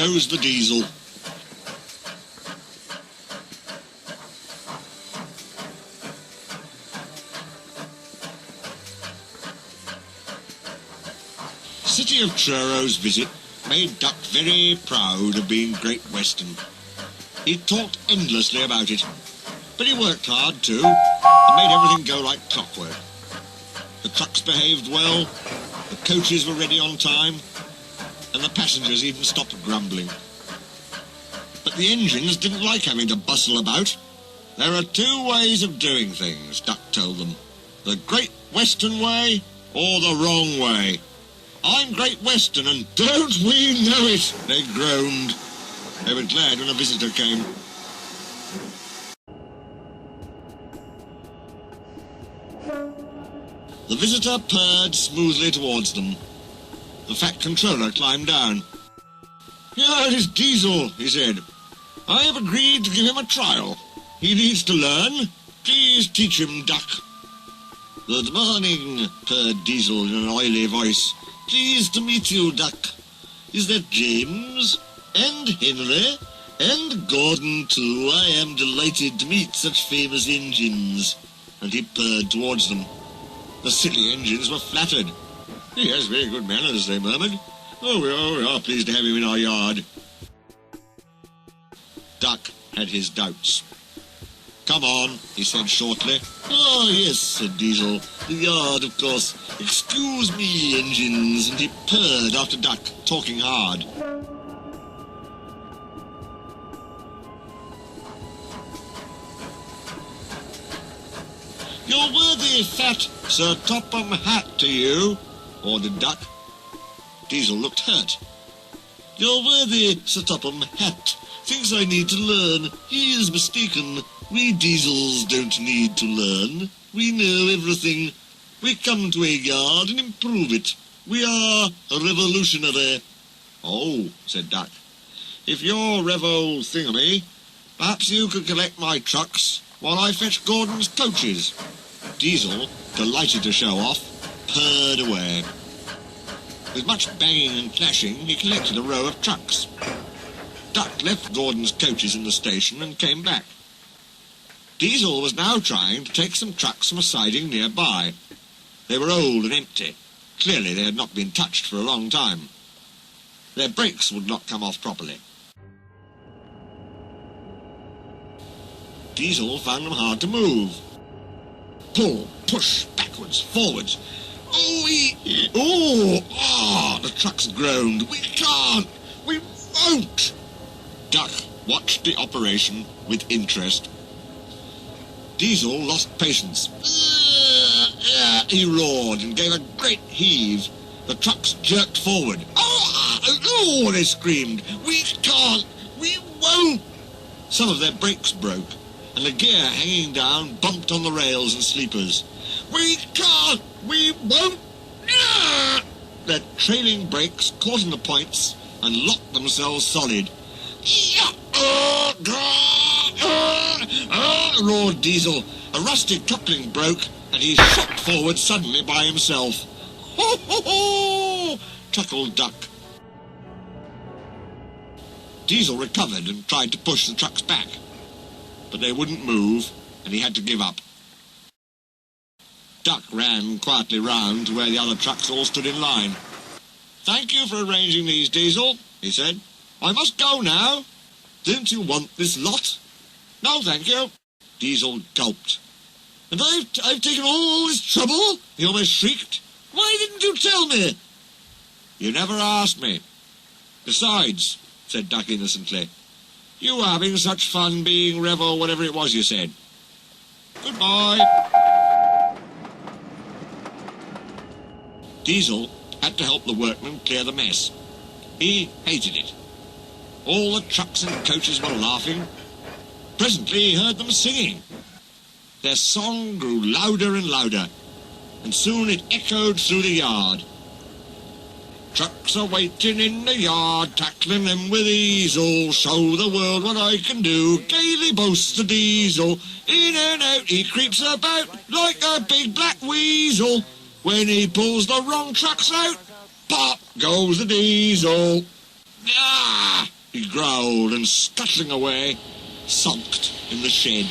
goes the diesel. City of Truro's visit made Duck very proud of being Great Western. He talked endlessly about it, but he worked hard too, and made everything go like clockwork. The trucks behaved well, the coaches were ready on time, and the passengers even stopped grumbling. But the engines didn't like having to bustle about. There are two ways of doing things, Duck told them. The Great Western way or the wrong way. I'm Great Western, and don't we know it, they groaned. They were glad when a visitor came. The visitor purred smoothly towards them. The fat controller climbed down. "Here is Diesel," he said. "I have agreed to give him a trial. He needs to learn. Please teach him, Duck." "Good morning," purred Diesel in an oily voice. "Pleased to meet you, Duck. Is that James? And Henry? And Gordon, too. I am delighted to meet such famous engines." And he purred towards them. The silly engines were flattered. "He has very good manners," they murmured. Oh, we are pleased to have him in our yard." Duck had his doubts. "Come on," he said shortly. "Oh, yes," said Diesel. "The yard, of course. Excuse me, engines." And he purred after Duck, talking hard. "Your worthy fat Sir Topham Hatt to you," ordered Duck. Diesel looked hurt. "Your worthy Sir Topham Hatt thinks I need to learn. He is mistaken. We Diesels don't need to learn. We know everything. We come to a yard and improve it. We are revolutionary." "Oh," said Duck. "If you're Revo Thingamy, perhaps you could collect my trucks while I fetch Gordon's coaches." Diesel, delighted to show off, purred away. With much banging and clashing, he collected a row of trucks. Duck left Gordon's coaches in the station and came back. Diesel was now trying to take some trucks from a siding nearby. They were old and empty. Clearly they had not been touched for a long time. Their brakes would not come off properly. Diesel found them hard to move. Pull, push, backwards, forwards. The trucks groaned. "We can't! We won't!" Duck watched the operation with interest. Diesel lost patience. He roared and gave a great heave. The trucks jerked forward. They screamed. "We can't! We won't!" Some of their brakes broke, and the gear hanging down bumped on the rails and sleepers. "We can't! We won't!" Their trailing brakes caught in the points and locked themselves solid. Roared Diesel. A rusty coupling broke, and he shot forward suddenly by himself. "Ho, ho, ho!" chuckled Duck. Diesel recovered and tried to push the trucks back, but they wouldn't move, and he had to give up. Duck ran quietly round to where the other trucks all stood in line. "Thank you for arranging these, Diesel," he said. "I must go now. Don't you want this lot?" "No, thank you." Diesel gulped. "And I've taken all this trouble?" he almost shrieked. "Why didn't you tell me?" "You never asked me. Besides," said Duck innocently, "you were having such fun being Revo whatever it was you said. Goodbye." Diesel had to help the workmen clear the mess. He hated it. All the trucks and coaches were laughing. Presently he heard them singing. Their song grew louder and louder, and soon it echoed through the yard. "Trucks are waiting in the yard, tackling them with easel. Show the world what I can do," gaily boasts the Diesel. In and out he creeps about like a big black weasel. When he pulls the wrong trucks out, pop goes the Diesel. Ah! He growled and, scuttling away, sulked in the shed.